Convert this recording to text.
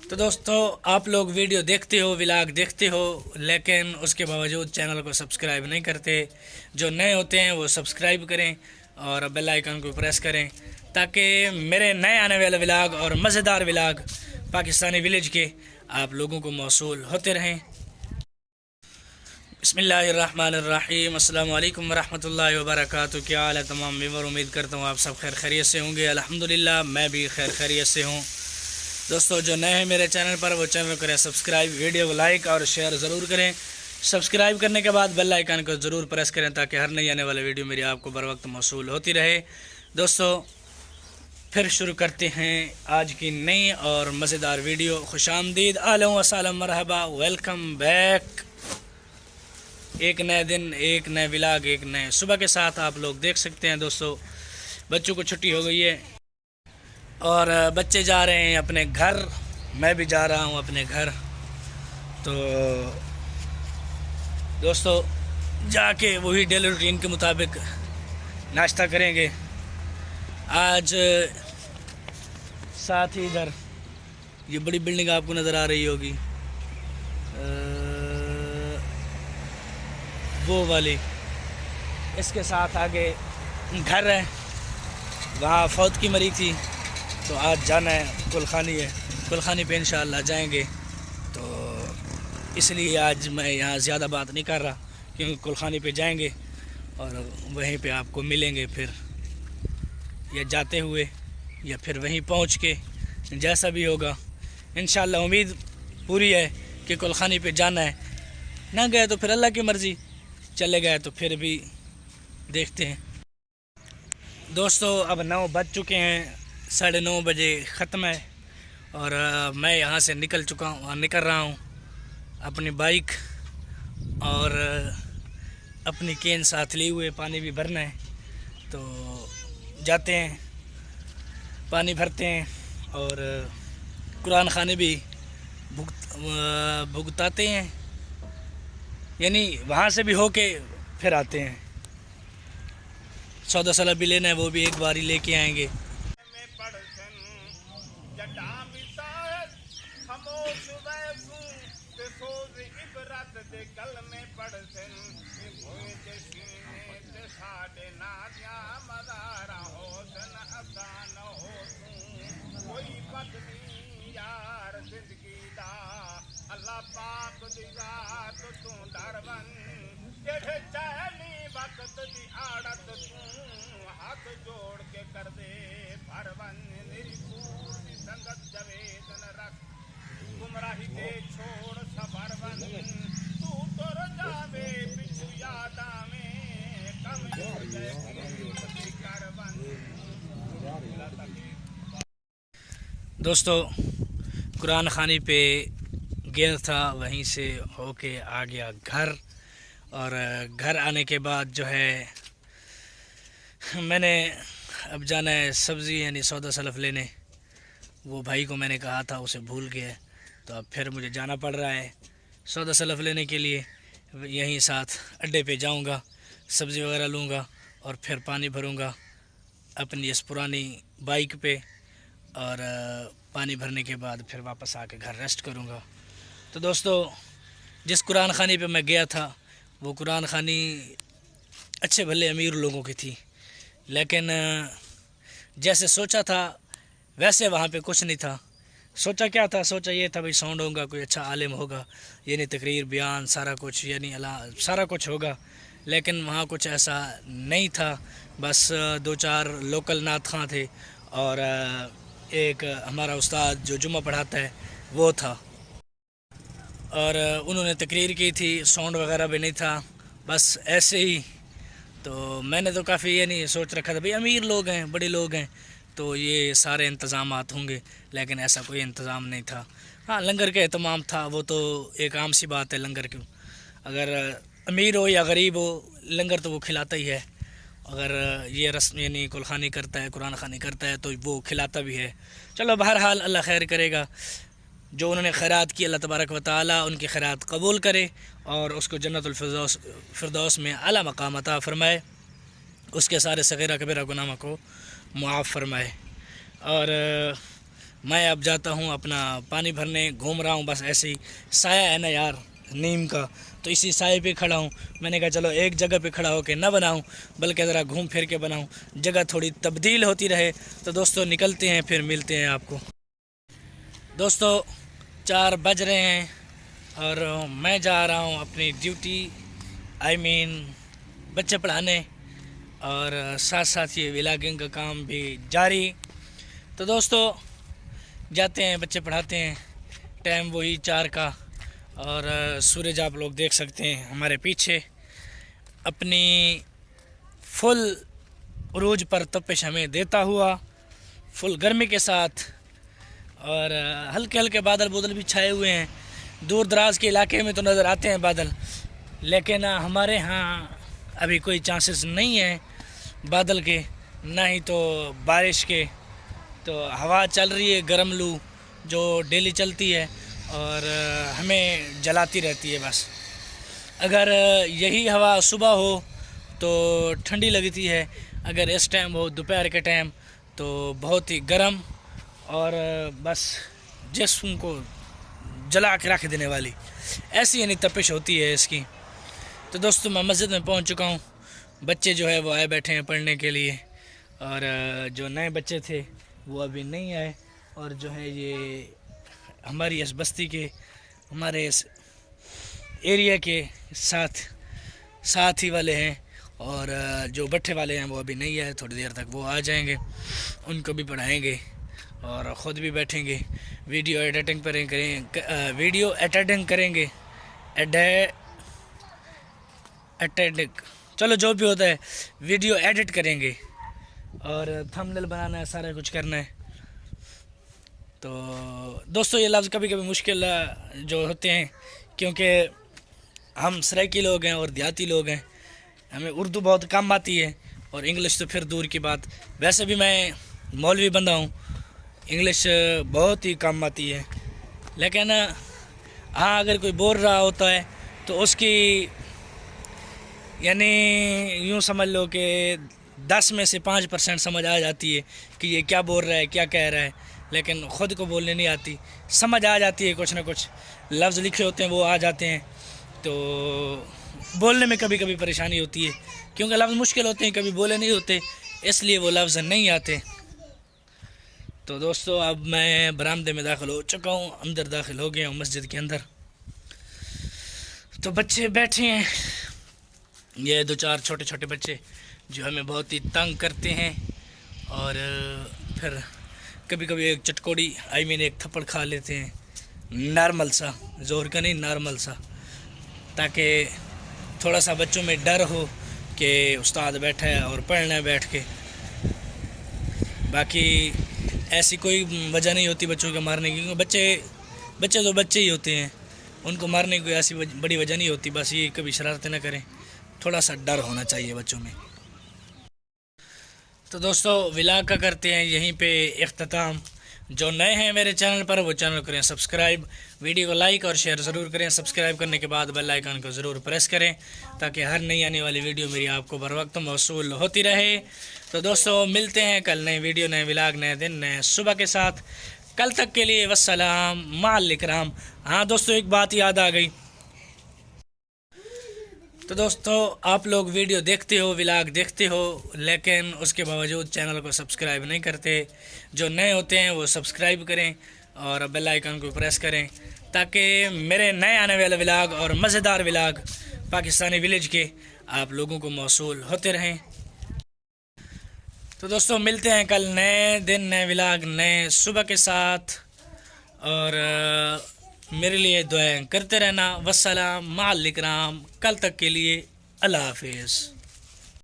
تو دوستو آپ لوگ ویڈیو دیکھتے ہو، ولاگ دیکھتے ہو، لیکن اس کے باوجود چینل کو سبسکرائب نہیں کرتے۔ جو نئے ہوتے ہیں وہ سبسکرائب کریں اور بیل آئیکن کو پریس کریں تاکہ میرے نئے آنے والے ولاگ اور مزیدار ولاگ پاکستانی ولیج کے آپ لوگوں کو موصول ہوتے رہیں۔ بسم اللہ الرحمن الرحیم۔ السلام علیکم ورحمۃ اللہ وبرکاتہ۔ کیا حال ہے تمام ویور؟ امید کرتا ہوں آپ سب خیر خیریت سے ہوں گے۔ الحمدللہ میں بھی خیر خیریت سے ہوں۔ دوستو جو نئے ہیں میرے چینل پر وہ چینل کریں سبسکرائب، ویڈیو کو لائک اور شیئر ضرور کریں۔ سبسکرائب کرنے کے بعد بیل آئیکن کو ضرور پریس کریں تاکہ ہر نئی آنے والی ویڈیو میری آپ کو بر وقت موصول ہوتی رہے۔ دوستو پھر شروع کرتے ہیں آج کی نئی اور مزیدار ویڈیو۔ خوش آمدید، اہلا و سہلا، مرحبا، ویلکم بیک۔ ایک نئے دن، ایک نئے ولاگ، ایک نئے صبح کے ساتھ آپ لوگ دیکھ سکتے ہیں۔ دوستو بچوں کو چھٹی ہو گئی ہے اور بچے جا رہے ہیں اپنے گھر، میں بھی جا رہا ہوں اپنے گھر۔ تو دوستو جا کے وہی ڈیلی روٹین کے مطابق ناشتہ کریں گے۔ آج ساتھ ہی ادھر یہ بڑی بلڈنگ آپ کو نظر آ رہی ہوگی، وہ والی، اس کے ساتھ آگے گھر ہے، وہاں فوت کی مری تھی تو آج جانا ہے، کلخانی ہے، کلخانی پہ انشاءاللہ جائیں گے۔ تو اس لیے آج میں یہاں زیادہ بات نہیں کر رہا کیونکہ کلخانی پہ جائیں گے اور وہیں پہ آپ کو ملیں گے، پھر یا جاتے ہوئے یا پھر وہیں پہنچ کے، جیسا بھی ہوگا انشاءاللہ۔ امید پوری ہے کہ کلخانی پہ جانا ہے، نہ گئے تو پھر اللہ کی مرضی، چلے گئے تو پھر بھی دیکھتے ہیں۔ دوستو اب 9 بج چکے ہیں، 9:30 بجے ختم ہے اور میں یہاں سے نکل رہا ہوں اپنی بائک اور اپنی کین ساتھ لیے ہوئے، پانی بھی بھرنا ہے تو جاتے ہیں، پانی بھرتے ہیں اور قرآن خانے بھی بھگتاتے ہیں، یعنی وہاں سے بھی ہو کے پھر آتے ہیں۔ سودا سلاب بھی لینا ہے، وہ بھی ایک باری لے کے آئیں گے۔ اللہ پاک دی ذات تو دربن جڑے چہلی وقت دی عادت تو ہاتھ جوڑ کے کر دے بھرون میری پوری سنگت جوید نہ رکھ گمراہی دے چھوڑ سفر بن تو تر جاوے پچھو یاداں میں کم ہو جائے کر بن۔ دوستو قرآن خانی پہ گیا تھا، وہیں سے ہو کے آ گیا گھر، اور گھر آنے کے بعد جو ہے میں نے اب جانا ہے سبزی یعنی سودا سلف لینے۔ وہ بھائی کو میں نے کہا تھا، اسے بھول گیا، تو اب پھر مجھے جانا پڑ رہا ہے سودا سلف لینے کے لیے۔ یہیں ساتھ اڈے پہ جاؤں گا، سبزی وغیرہ لوں گا اور پھر پانی بھروں گا اپنی اس پرانی بائک پہ، اور پانی بھرنے کے بعد پھر واپس آ کے گھر ریسٹ کروں گا۔ تو دوستو جس قرآن خانی پہ میں گیا تھا وہ قرآن خانی اچھے بھلے امیر لوگوں کی تھی، لیکن جیسے سوچا تھا ویسے وہاں پہ کچھ نہیں تھا۔ سوچا کیا تھا؟ سوچا یہ تھا بھئی ساؤنڈ ہوگا، کوئی اچھا عالم ہوگا، یعنی تقریر، بیان، سارا کچھ، یعنی سارا کچھ ہوگا، لیکن وہاں کچھ ایسا نہیں تھا۔ بس 2-4 لوکل نعت خواں تھے اور ایک ہمارا استاد جو جمعہ پڑھاتا ہے وہ تھا، اور انہوں نے تقریر کی تھی، ساؤنڈ وغیرہ بھی نہیں تھا، بس ایسے ہی۔ تو میں نے تو کافی یعنی سوچ رکھا تھا بھئی امیر لوگ ہیں، بڑے لوگ ہیں تو یہ سارے انتظامات ہوں گے، لیکن ایسا کوئی انتظام نہیں تھا۔ ہاں لنگر کا اہتمام تھا، وہ تو ایک عام سی بات ہے، لنگر کیوں، اگر امیر ہو یا غریب ہو لنگر تو وہ کھلاتا ہی ہے۔ اگر یہ رسم یعنی کلخانی کرتا ہے، قرآن خوانی کرتا ہے تو وہ کھلاتا بھی ہے۔ چلو بہرحال اللہ خیر کرے گا، جو انہوں نے خیرات کی اللہ تبارک و تعالی ان کی خیرات قبول کرے اور اس کو جنت الفردوس میں اعلیٰ مقام عطا فرمائے، اس کے سارے صغیرہ کبیرہ گناہوں کو معاف فرمائے۔ اور मैं अब जाता हूँ अपना पानी भरने, घूम रहा हूँ बस ऐसे ही। साया है ना यार नीम का, तो इसी साए पे खड़ा हूँ। मैंने कहा चलो एक जगह पे खड़ा होकर ना बनाऊँ, बल्कि ज़रा घूम फिर के बनाऊँ, जगह थोड़ी तब्दील होती रहे। तो दोस्तों निकलते हैं, फिर मिलते हैं आपको। दोस्तों 4 बज रहे हैं और मैं जा रहा हूँ अपनी ड्यूटी, बच्चे पढ़ाने, और साथ साथ ये व्लॉगिंग का काम भी जारी। तो दोस्तों जाते हैं, बच्चे पढ़ाते हैं। टाइम वही 4 का, और सूरज आप लोग देख सकते हैं हमारे पीछे अपनी फुल उरूज पर तपिश हमें देता हुआ, फुल गर्मी के साथ। और हल्के हल्के बादल भी छाए हुए हैं। दूर दराज के इलाके में तो नज़र आते हैं बादल, लेकिन हमारे यहाँ अभी कोई चांसेस नहीं है बादल के, ना ही तो बारिश के। तो हवा चल रही है गर्म लू, जो डेली चलती है और हमें जलाती रहती है बस। अगर यही हवा सुबह हो तो ठंडी लगती है, अगर इस टाइम हो दोपहर के टाइम तो बहुत ही गर्म, और बस जिस्म को जला के रख देने वाली, ऐसी यानी तपिश होती है इसकी। तो दोस्तों मैं मस्जिद में पहुंच चुका हूं। बच्चे जो है वो आए बैठे हैं पढ़ने के लिए, और जो नए बच्चे थे वो अभी नहीं आए। और जो है ये हमारी इस बस्ती के, हमारे इस एरिया के साथ ही वाले हैं, और जो बट्ठे वाले हैं वो अभी नहीं आए। थोड़ी देर तक वो आ जाएंगे, उनको भी पढ़ाएंगे और ख़ुद भी बैठेंगे, वीडियो एडिटिंग करेंगे। चलो जो भी होता है, वीडियो एडिट करेंगे और थंबनेल बनाना है, सारा कुछ करना है। तो दोस्तों ये लफ्ज़ कभी कभी मुश्किल जो होते हैं, क्योंकि हम सराइकी लोग हैं और देहाती लोग हैं, हमें उर्दू बहुत कम आती है, और इंग्लिश तो फिर दूर की बात। वैसे भी मैं मौलवी बंदा हूँ, इंग्लिश बहुत ही कम आती है। लेकिन हाँ, अगर कोई बोल रहा होता है तो उसकी यानी यूँ समझ लो कि 10 में से 5% समझ आ जाती है कि ये क्या बोल रहा है, क्या कह रहा है। लेकिन ख़ुद को बोलने नहीं आती, समझ आ जाती है, कुछ ना कुछ लफ्ज़ लिखे होते हैं वो आ जाते हैं। तो बोलने में कभी कभी परेशानी होती है, क्योंकि लफ्ज़ मुश्किल होते हैं, कभी बोले नहीं होते, इसलिए वो लफ्ज़ नहीं आते। तो दोस्तों अब मैं बरामदे में दाखिल हो चुका हूँ, अंदर दाखिल हो गया हूँ मस्जिद के अंदर। तो बच्चे बैठे हैं, ये 2-4 छोटे छोटे बच्चे जो हमें बहुत ही तंग करते हैं, और फिर कभी कभी एक चटकोड़ी एक थप्पड़ खा लेते हैं, नॉर्मल सा, ज़ोर का नहीं, नॉर्मल सा, ताकि थोड़ा सा बच्चों में डर हो कि उस्ताद बैठा है और पढ़ना है बैठ के। बाकी ऐसी कोई वजह नहीं होती बच्चों को मारने की, क्योंकि बच्चे तो बच्चे ही होते हैं, उनको मारने की कोई ऐसी बड़ी वजह नहीं होती। बस ये कभी शरारतें ना करें, थोड़ा सा डर होना चाहिए बच्चों में। तो दोस्तों व्लॉग का करते हैं यहीं पे इख्तिताम। जो नए हैं मेरे चैनल पर वो चैनल करें सब्सक्राइब, वीडियो को लाइक और शेयर ज़रूर करें। सब्सक्राइब करने के बाद बेल आइकन को ज़रूर प्रेस करें, ताकि हर नई आने वाली वीडियो मेरी आपको बर वक्त मौसूल होती रहे। तो दोस्तों मिलते हैं कल नए वीडियो, नए व्लॉग, नए दिन, नए सुबह के साथ। कल तक के लिए वस्सलाम माल इकराम। हाँ दोस्तों एक बात याद आ गई, तो दोस्तों आप लोग वीडियो देखते हो, व्लॉग देखते हो, लेकिन उसके बावजूद चैनल को सब्सक्राइब नहीं करते। जो नए होते हैं वो सब्सक्राइब करें और बेल आइकन को प्रेस करें, ताकि मेरे नए आने वाले व्लॉग और मज़ेदार व्लॉग पाकिस्तानी विलेज के आप लोगों को मौसूल होते रहें। तो दोस्तों मिलते हैं कल नए दिन, नए व्लॉग, नए सुबह के साथ, और मेरे लिए दुआएं करते रहना। वस्सलाम माल इकराम। कल तक के लिए अल्लाह हाफिज़।